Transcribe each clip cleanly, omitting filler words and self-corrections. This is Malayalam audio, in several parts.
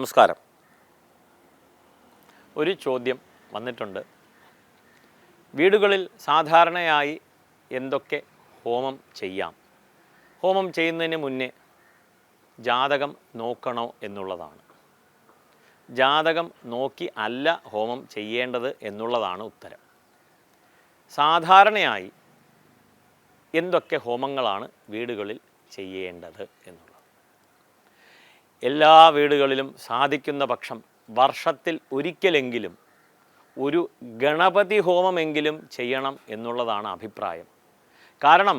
നമസ്കാരം. ഒരു ചോദ്യം വന്നിട്ടുണ്ട്. വീടുകളിൽ സാധാരണയായി എന്തൊക്കെ ഹോമം ചെയ്യാം? ഹോമം ചെയ്യുന്നതിന് മുന്നേ ജാതകം നോക്കണോ എന്നുള്ളതാണ്. ജാതകം നോക്കി അല്ല ഹോമം ചെയ്യേണ്ടത് എന്നുള്ളതാണ് ഉത്തരം. സാധാരണയായി എന്തൊക്കെ ഹോമങ്ങളാണ് വീടുകളിൽ ചെയ്യേണ്ടത് എന്നുള്ളത്? എല്ലാ വീടുകളിലും സാധിക്കുന്ന പക്ഷം വർഷത്തിൽ ഒരിക്കലെങ്കിലും ഒരു ഗണപതി ഹോമമെങ്കിലും ചെയ്യണം എന്നുള്ളതാണ് അഭിപ്രായം. കാരണം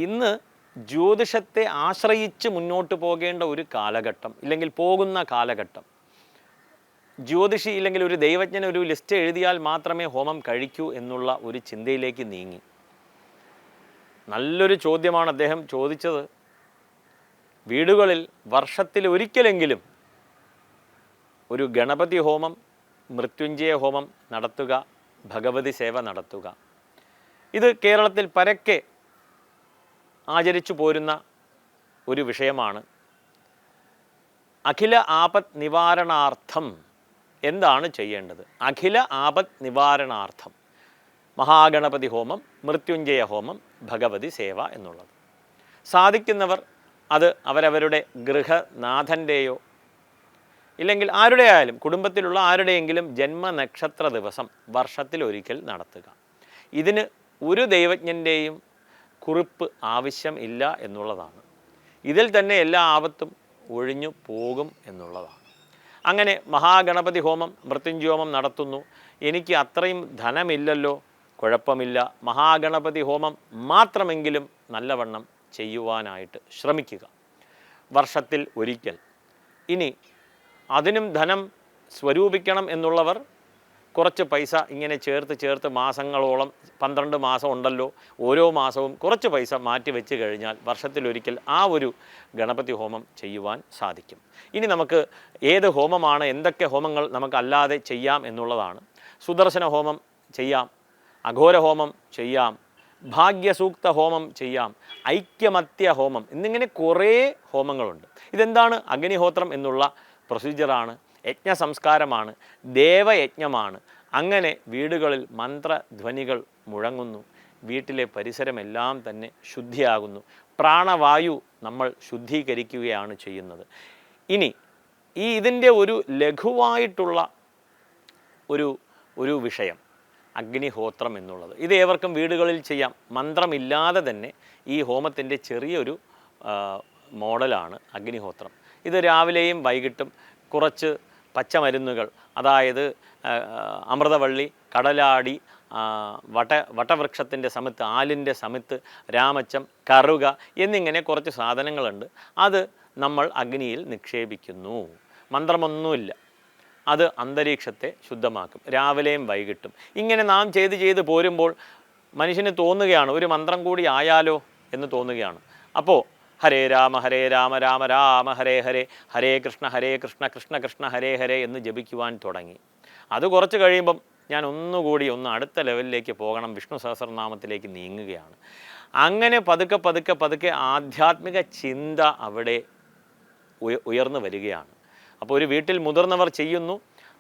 ഇന്ന് ജ്യോതിഷത്തെ ആശ്രയിച്ച് മുന്നോട്ട് പോകേണ്ട ഒരു കാലഘട്ടം, ഇല്ലെങ്കിൽ പോകുന്ന കാലഘട്ടം. ജ്യോതിഷി ഇല്ലെങ്കിൽ ഒരു ദൈവജ്ഞൻ ഒരു ലിസ്റ്റ് എഴുതിയാൽ മാത്രമേ ഹോമം കഴിക്കൂ എന്നുള്ള ഒരു ചിന്തയിലേക്ക് നീങ്ങി. നല്ലൊരു ചോദ്യമാണ് അദ്ദേഹം ചോദിച്ചത്. വീടുകളിൽ വർഷത്തിൽ ഒരിക്കലെങ്കിലും ഒരു ഗണപതി ഹോമം, മൃത്യുഞ്ജയ ഹോമം നടത്തുക, ഭഗവതി സേവ നടത്തുക. ഇത് കേരളത്തിൽ പരക്കെ ആചരിച്ചു പോരുന്ന ഒരു വിഷയമാണ്. അഖില ആപത് നിവാരണാർത്ഥം എന്താണ് ചെയ്യേണ്ടത്? അഖില ആപത് നിവാരണാർത്ഥം മഹാഗണപതി ഹോമം, മൃത്യുഞ്ജയ ഹോമം, ഭഗവതി സേവ എന്നുള്ളത്. സാധിക്കുന്നവർ അത് അവരവരുടെ ഗൃഹനാഥൻ്റെയോ ഇല്ലെങ്കിൽ ആരുടെ ആയാലും കുടുംബത്തിലുള്ള ആരുടെയെങ്കിലും ജന്മനക്ഷത്ര ദിവസം വർഷത്തിലൊരിക്കൽ നടത്തുക. ഇതിന് ഒരു ദൈവജ്ഞൻ്റെയും കുറിപ്പ് ആവശ്യം ഇല്ല എന്നുള്ളതാണ്. ഇതിൽ തന്നെ എല്ലാ ആപത്തും ഒഴിഞ്ഞു പോകും എന്നുള്ളതാണ്. അങ്ങനെ മഹാഗണപതി ഹോമം, മൃത്യുഞ്ജയ ഹോമം നടത്തുന്നു, എനിക്ക് അത്രയും ധനമില്ലല്ലോ, കുഴപ്പമില്ല. മഹാഗണപതി ഹോമം മാത്രമെങ്കിലും നല്ലവണ്ണം ചെയ്യുവാനായിട്ട് ശ്രമിക്കുക, വർഷത്തിൽ ഒരിക്കൽ. ഇനി അതിനും ധനം സ്വരൂപിക്കണം എന്നുള്ളവർ കുറച്ച് പൈസ ഇങ്ങനെ ചേർത്ത് മാസങ്ങളോളം, 12 മാസം ഉണ്ടല്ലോ, ഓരോ മാസവും കുറച്ച് പൈസ മാറ്റി വെച്ച് കഴിഞ്ഞാൽ വർഷത്തിലൊരിക്കൽ ആ ഒരു ഗണപതി ഹോമം ചെയ്യുവാൻ സാധിക്കും. ഇനി നമുക്ക് ഏത് ഹോമമാണ്, എന്തൊക്കെ ഹോമങ്ങൾ നമുക്ക് അല്ലാതെ ചെയ്യാം എന്നുള്ളതാണ്. സുദർശന ഹോമം ചെയ്യാം, അഘോര ഹോമം ചെയ്യാം, ഭാഗ്യസൂക്ത ഹോമം ചെയ്യാം, ഐക്യമത്യ ഹോമം എന്നിങ്ങനെ കുറേ ഹോമങ്ങളുണ്ട്. ഇതെന്താണ്? അഗ്നിഹോത്രം എന്നുള്ള പ്രൊസീജിയറാണ്, യജ്ഞസംസ്കാരമാണ്, ദേവയജ്ഞമാണ്. അങ്ങനെ വീടുകളിൽ മന്ത്രധ്വനികൾ മുഴങ്ങുന്നു, വീട്ടിലെ പരിസരമെല്ലാം തന്നെ ശുദ്ധിയാകുന്നു, പ്രാണവായു നമ്മൾ ശുദ്ധീകരിക്കുകയാണ് ചെയ്യുന്നത്. ഇനി ഇതിൻ്റെ ഒരു ലഘുവായിട്ടുള്ള ഒരു വിഷയം അഗ്നിഹോത്രം എന്നുള്ളത്. ഇത് ഏവർക്കും വീടുകളിൽ ചെയ്യാം. മന്ത്രമില്ലാതെ തന്നെ ഈ ഹോമത്തിൻ്റെ ചെറിയൊരു മോഡലാണ് അഗ്നിഹോത്രം. ഇത് രാവിലെയും വൈകിട്ടും കുറച്ച് പച്ചമരുന്നുകൾ, അതായത് അമൃതവള്ളി, കടലാടി, വട്ടവൃക്ഷത്തിൻ്റെ സമിത്ത്, ആലിൻ്റെ സമിത്ത്, രാമച്ചം, കറുക എന്നിങ്ങനെ കുറച്ച് സാധനങ്ങളുണ്ട്. അത് നമ്മൾ അഗ്നിയിൽ നിക്ഷേപിക്കുന്നു. മന്ത്രമൊന്നുമില്ല, അത് അന്തരീക്ഷത്തെ ശുദ്ധമാക്കും. രാവിലെയും വൈകിട്ടും ഇങ്ങനെ നാം ചെയ്ത് പോരുമ്പോൾ മനുഷ്യന് തോന്നുകയാണ്, ഒരു മന്ത്രം കൂടി ആയാലോ എന്ന് തോന്നുകയാണ്. അപ്പോൾ ഹരേ രാമ രാമ രാമ ഹരേ ഹരേ, ഹരേ കൃഷ്ണ കൃഷ്ണ കൃഷ്ണ ഹരേ ഹരേ എന്ന് ജപിക്കുവാൻ തുടങ്ങി. അത് കുറച്ച് കഴിയുമ്പം ഞാൻ ഒന്നുകൂടി അടുത്ത ലെവലിലേക്ക് പോകണം, വിഷ്ണു സഹസ്രനാമത്തിലേക്ക് നീങ്ങുകയാണ്. അങ്ങനെ പതുക്കെ ആധ്യാത്മിക ചിന്ത അവിടെ ഉയർന്നു വരികയാണ്. അപ്പോൾ ഒരു വീട്ടിൽ മുതിർന്നവർ ചെയ്യുന്നു,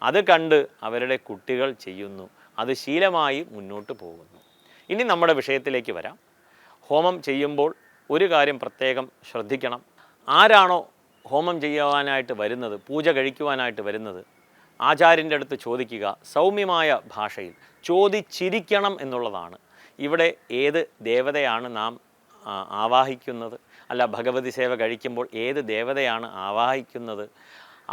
അത് കണ്ട് അവരുടെ കുട്ടികൾ ചെയ്യുന്നു, അത് ശീലമായി മുന്നോട്ട് പോകുന്നു. ഇനി നമ്മുടെ വിഷയത്തിലേക്ക് വരാം. ഹോമം ചെയ്യുമ്പോൾ ഒരു കാര്യം പ്രത്യേകം ശ്രദ്ധിക്കണം. ആരാണോ ഹോമം ചെയ്യുവാനായിട്ട് വരുന്നത്, പൂജ കഴിക്കുവാനായിട്ട് വരുന്നത്, ആചാര്യൻ്റെ അടുത്ത് ചോദിക്കുക. സൗമ്യമായ ഭാഷയിൽ ചോദിച്ചിരിക്കണം എന്നുള്ളതാണ്. ഇവിടെ ഏത് ദേവതയാണ് നാം ആവാഹിക്കുന്നത്, അല്ല ഭഗവതി സേവ കഴിക്കുമ്പോൾ ഏത് ദേവതയാണ് ആവാഹിക്കുന്നത്,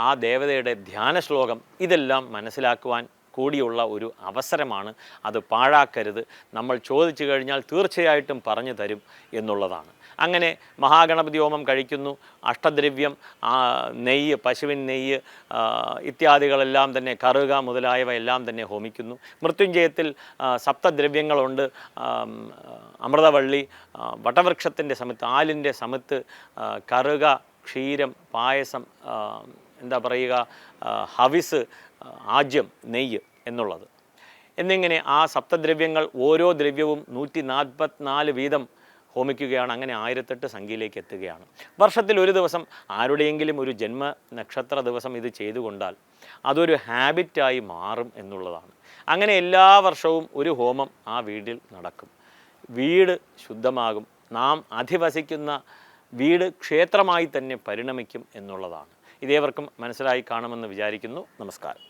ആ ദേവതയുടെ ധ്യാന ശ്ലോകം, ഇതെല്ലാം മനസ്സിലാക്കുവാൻ കൂടിയുള്ള ഒരു അവസരമാണ്. അത് പാഴാക്കരുത്. നമ്മൾ ചോദിച്ചു കഴിഞ്ഞാൽ തീർച്ചയായിട്ടും പറഞ്ഞു തരും എന്നുള്ളതാണ്. അങ്ങനെ മഹാഗണപതി ഹോമം കഴിക്കുന്നു. അഷ്ടദ്രവ്യം, നെയ്യ്, പശുവിൻ നെയ്യ് ഇത്യാദികളെല്ലാം തന്നെ, കറുക മുതലായവ എല്ലാം തന്നെ ഹോമിക്കുന്നു. മൃത്യുഞ്ജയത്തിൽ സപ്തദ്രവ്യങ്ങളുണ്ട്. അമൃതവള്ളി, വട്ടവൃക്ഷത്തിൻ്റെ സമിത്ത്, ആലിൻ്റെ സമിത്ത്, കറുക, ക്ഷീരം, പായസം, ഹവിസ്, ആജ്യം, നെയ്യ് എന്നുള്ളത് എന്നിങ്ങനെ ആ സപ്തദ്രവ്യങ്ങൾ ഓരോ ദ്രവ്യവും 144 വീതം ഹോമിക്കുകയാണ്. അങ്ങനെ 1008 സംഖ്യയിലേക്ക് എത്തുകയാണ്. വർഷത്തിൽ ഒരു ദിവസം ആരുടെയെങ്കിലും ഒരു ജന്മ നക്ഷത്ര ദിവസം ഇത് ചെയ്തുകൊണ്ടാൽ അതൊരു ഹാബിറ്റായി മാറും എന്നുള്ളതാണ്. അങ്ങനെ എല്ലാ വർഷവും ഒരു ഹോമം ആ വീട്ടിൽ നടക്കും. വീട് ശുദ്ധമാകും. നാം അധിവസിക്കുന്ന വീട് ക്ഷേത്രമായി തന്നെ പരിണമിക്കും എന്നുള്ളതാണ്. ഇതേവർക്കും മനസ്സിലായി കാണുമെന്ന് വിചാരിക്കുന്നു. നമസ്കാരം.